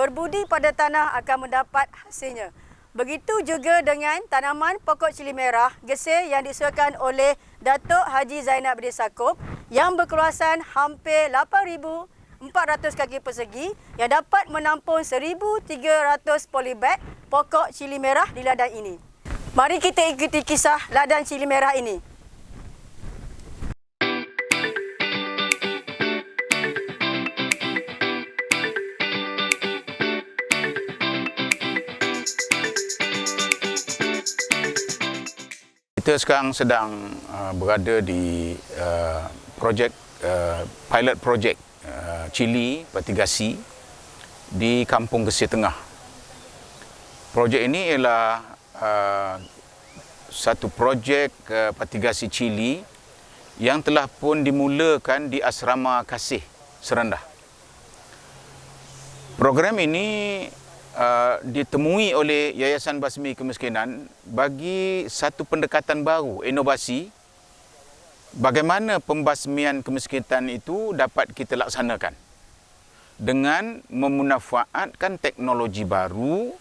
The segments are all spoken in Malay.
berbudi pada tanah akan mendapat hasilnya. Begitu juga dengan tanaman pokok cili merah gesir yang disediakan oleh Datuk Haji Zainab bin Sakop yang berkeluasan hampir 8,400 kaki persegi yang dapat menampung 1,300 polybag pokok cili merah di ladang ini. Mari kita ikuti kisah ladang cili merah ini. Kita sekarang sedang berada di pilot projek cili patigasi di Kampung Gesir Tengah. Projek ini ialah satu projek patigasi cili yang telah pun dimulakan di Asrama Kasih Serendah. Program ini ditemui oleh Yayasan Basmi Kemiskinan bagi satu pendekatan baru, inovasi, bagaimana pembasmian kemiskinan itu dapat kita laksanakan dengan memanfaatkan teknologi baru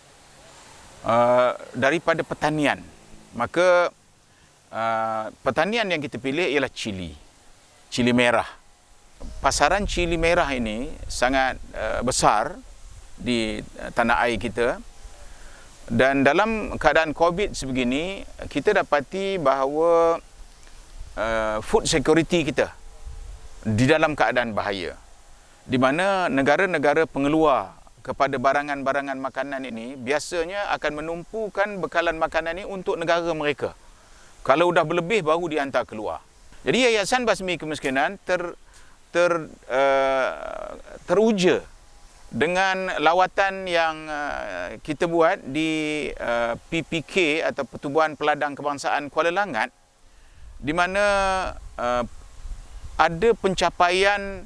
daripada pertanian. Maka pertanian yang kita pilih ialah cili merah. Pasaran cili merah ini sangat besar di tanah air kita, dan dalam keadaan COVID sebegini kita dapati bahawa food security kita di dalam keadaan bahaya, di mana negara-negara pengeluar kepada barangan-barangan makanan ini biasanya akan menumpukan bekalan makanan ini untuk negara mereka. Kalau dah berlebih baru dihantar keluar. Jadi Yayasan Basmi Kemiskinan teruja dengan lawatan yang kita buat di PPK atau Pertubuhan Peladang Kebangsaan Kuala Langat, di mana ada pencapaian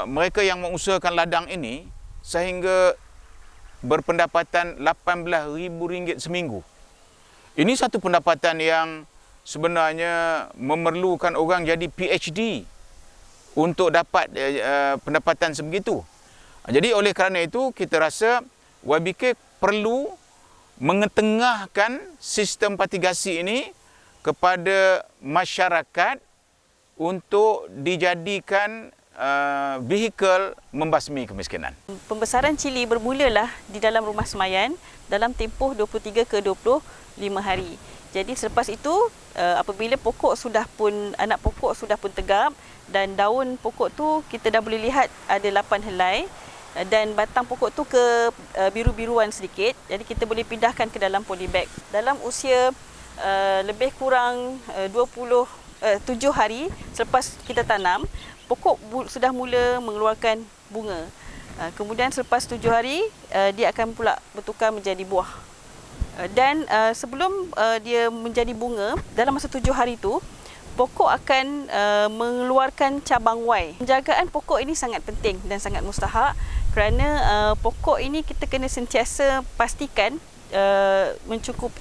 mereka yang mengusahakan ladang ini sehingga berpendapatan RM18,000 seminggu. Ini satu pendapatan yang sebenarnya memerlukan orang jadi PhD untuk dapat pendapatan sebegitu. Jadi oleh kerana itu kita rasa YBK perlu mengetengahkan sistem patigasi ini kepada masyarakat untuk dijadikan vehikel membasmi kemiskinan. Pembesaran cili bermulalah di dalam rumah semayan dalam tempoh 23 ke 25 hari. Jadi selepas itu apabila anak pokok sudah pun tegap dan daun pokok tu kita dah boleh lihat ada 8 helai dan batang pokok tu ke biru-biruan sedikit, jadi kita boleh pindahkan ke dalam polybag. Dalam usia lebih kurang 7 hari selepas kita tanam, pokok sudah mula mengeluarkan bunga. Kemudian selepas 7 hari dia akan pula bertukar menjadi buah. Dan sebelum dia menjadi bunga, dalam masa 7 hari tu pokok akan mengeluarkan cabang Y. Penjagaan pokok ini sangat penting dan sangat mustahak kerana pokok ini kita kena sentiasa pastikan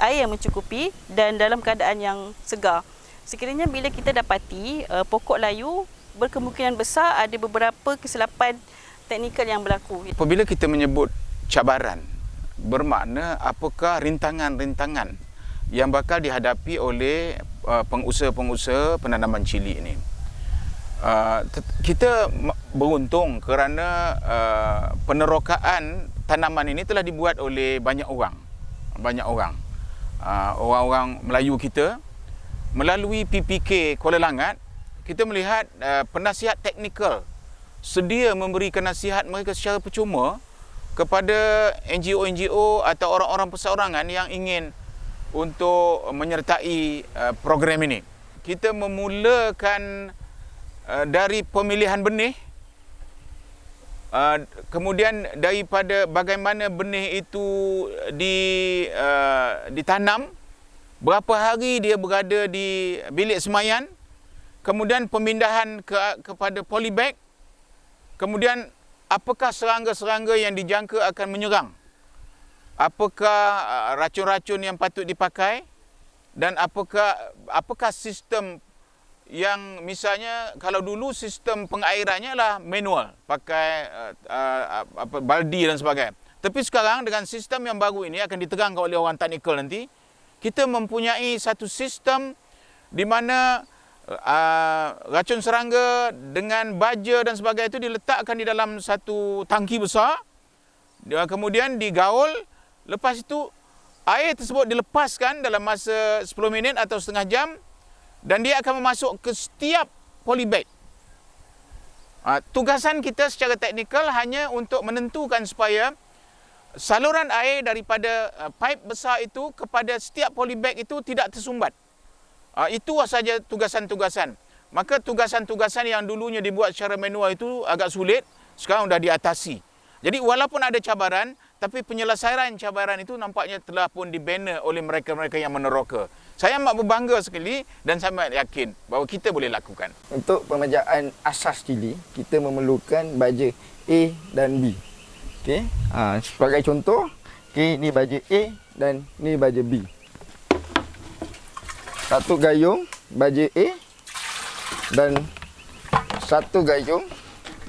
air yang mencukupi dan dalam keadaan yang segar. Sekiranya bila kita dapati pokok layu, berkemungkinan besar ada beberapa kesilapan teknikal yang berlaku. Apabila kita menyebut cabaran, bermakna apakah rintangan-rintangan yang bakal dihadapi oleh pengusaha-pengusaha penanaman cili ini. Kita beruntung kerana penerokaan tanaman ini telah dibuat oleh banyak orang. Orang-orang Melayu kita melalui PPK Kuala Langat, kita melihat penasihat teknikal sedia memberikan nasihat mereka secara percuma kepada NGO-NGO atau orang-orang perseorangan yang ingin untuk menyertai program ini. Kita memulakan dari pemilihan benih, kemudian daripada bagaimana benih itu ditanam, berapa hari dia berada di bilik semayan, kemudian pemindahan kepada polybag, kemudian apakah serangga-serangga yang dijangka akan menyerang, apakah racun-racun yang patut dipakai, dan apakah sistem yang misalnya kalau dulu sistem pengairannya lah manual, pakai baldi dan sebagainya. Tapi sekarang dengan sistem yang baru ini akan diterangkan oleh orang teknikal nanti, kita mempunyai satu sistem di mana racun serangga dengan baja dan sebagainya itu diletakkan di dalam satu tangki besar, kemudian digaul, lepas itu air tersebut dilepaskan dalam masa 10 minit atau setengah jam dan dia akan memasuk ke setiap polybag. Tugasan kita secara teknikal hanya untuk menentukan supaya saluran air daripada pipe besar itu kepada setiap polybag itu tidak tersumbat. Itu saja tugasan-tugasan. Maka tugasan-tugasan yang dulunya dibuat secara manual itu agak sulit, sekarang sudah diatasi. Jadi walaupun ada cabaran, tapi penyelesaian cabaran itu nampaknya telah pun dibina oleh mereka-mereka yang meneroka. Saya amat berbangga sekali dan saya amat yakin bahawa kita boleh lakukan. Untuk pemejaan asas cili, kita memerlukan baja A dan B. Okey, sebagai contoh, ni baja A dan ni baja B. Satu gayung baja A dan satu gayung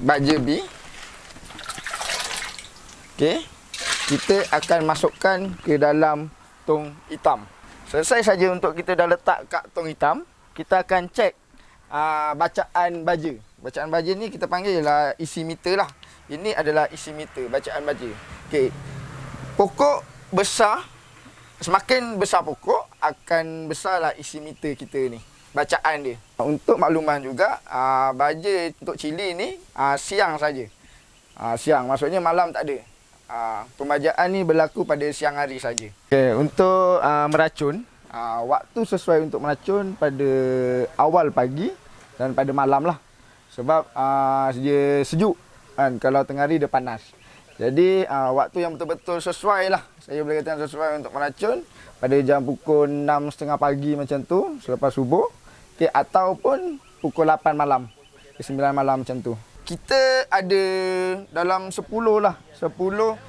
baja B. Okey, kita akan masukkan ke dalam tong hitam. Selesai saja untuk kita dah letak kat tong hitam, kita akan cek bacaan baja. Bacaan baja ni kita panggil ialah isi meter lah. Ini adalah isi meter, bacaan baja. Okey. Pokok besar, semakin besar pokok, akan besarlah isi meter kita ni, bacaan dia. Untuk makluman juga, baja untuk cili ni siang saja. Siang, maksudnya malam tak ada. Pembajaan ni berlaku pada siang hari saja. Okay, untuk meracun, waktu sesuai untuk meracun pada awal pagi dan pada malam lah. Sebab dia sejuk kan, kalau tengah hari dia panas. Jadi waktu yang betul-betul sesuai lah, saya boleh katakan sesuai untuk meracun pada jam pukul 6.30 pagi macam tu, selepas subuh. Okay, ataupun pukul 8 malam, 9 malam macam tu. Kita ada dalam 10 lah, 10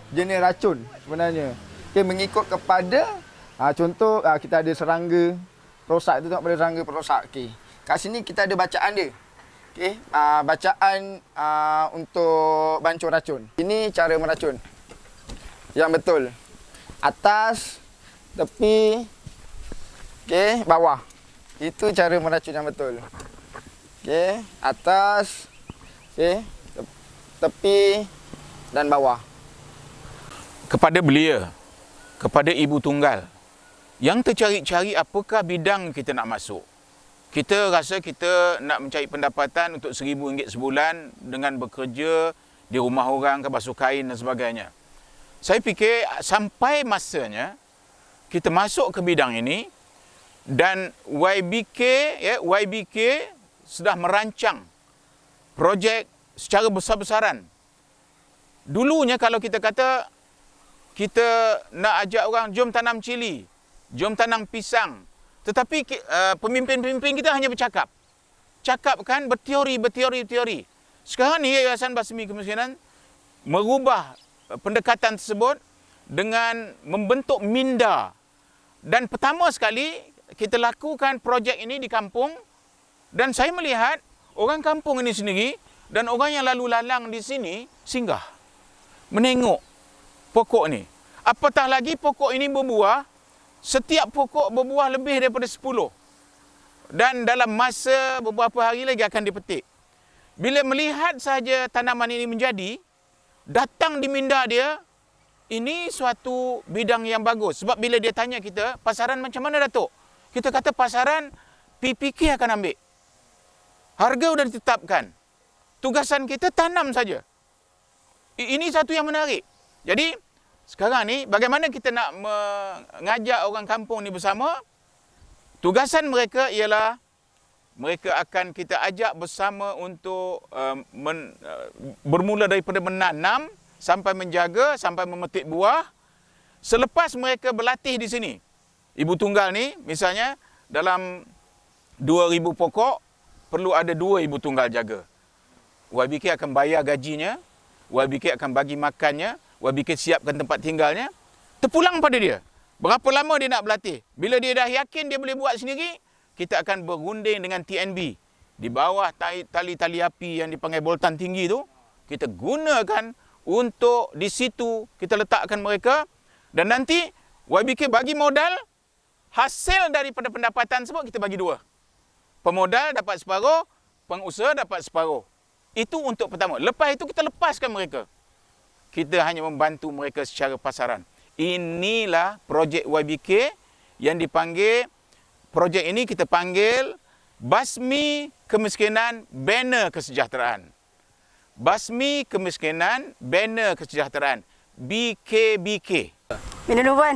jenis racun sebenarnya. Okay, mengikut kepada, contoh kita ada serangga perosak, tu tengok pada serangga perosak. Okay. Kat sini kita ada bacaan dia. Okay, bacaan untuk bancur racun. Ini cara meracun yang betul. Atas, tepi, okay, bawah. Itu cara meracun yang betul. Okay, atas, okay, tepi dan bawah. Kepada belia, kepada ibu tunggal yang tercari-cari apakah bidang kita nak masuk. Kita rasa kita nak mencari pendapatan untuk RM1,000 sebulan dengan bekerja di rumah orang ke basuh kain dan sebagainya. Saya fikir sampai masanya kita masuk ke bidang ini dan YBK sudah merancang projek secara besar-besaran. Dulunya kalau kita kata kita nak ajak orang jom tanam cili, jom tanam pisang, tetapi pemimpin-pemimpin kita hanya bercakap. Cakap kan, berteori. Sekarang ni Yayasan Basmi Kemiskinan merubah pendekatan tersebut dengan membentuk minda. Dan pertama sekali kita lakukan projek ini di kampung dan saya melihat orang kampung ini sendiri dan orang yang lalu lalang di sini singgah menengok pokok ni. Apatah lagi pokok ini berbuah. Setiap pokok berbuah lebih daripada 10. Dan dalam masa beberapa hari lagi akan dipetik. Bila melihat saja tanaman ini menjadi, datang di minda dia, ini suatu bidang yang bagus. Sebab bila dia tanya kita, pasaran macam mana Datuk? Kita kata pasaran PPK akan ambil. Harga sudah ditetapkan. Tugasan kita tanam saja. Ini satu yang menarik. Jadi, sekarang ni bagaimana kita nak mengajak orang kampung ni bersama? Tugasan mereka ialah mereka akan kita ajak bersama untuk bermula daripada menanam sampai menjaga sampai memetik buah. Selepas mereka berlatih di sini, ibu tunggal ni misalnya dalam 2,000 pokok perlu ada 2 ibu tunggal jaga. YBK akan bayar gajinya, YBK akan bagi makannya, YBK siapkan tempat tinggalnya, terpulang pada dia. Berapa lama dia nak berlatih? Bila dia dah yakin dia boleh buat sendiri, kita akan berunding dengan TNB. Di bawah tali-tali api yang dipanggil boltan tinggi tu, kita gunakan untuk di situ kita letakkan mereka. Dan nanti YBK bagi modal, hasil daripada pendapatan tersebut kita bagi dua. Pemodal dapat separuh, pengusaha dapat separuh. Itu untuk pertama. Lepas itu kita lepaskan mereka. Kita hanya membantu mereka secara pasaran. Inilah projek YBK yang dipanggil, projek ini kita panggil Basmi Kemiskinan Banner Kesejahteraan. Basmi Kemiskinan Banner Kesejahteraan. BKBK. Minum dulu, Puan.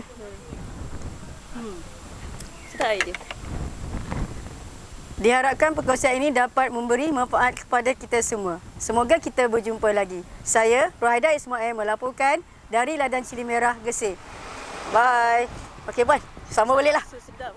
Sedap idea. Diharapkan perkongsian ini dapat memberi manfaat kepada kita semua. Semoga kita berjumpa lagi. Saya, Rohaida Ismail melaporkan dari Ladang Cili Merah, Gresik. Bye. Okey, Puan. Sama baliklah. So sedap.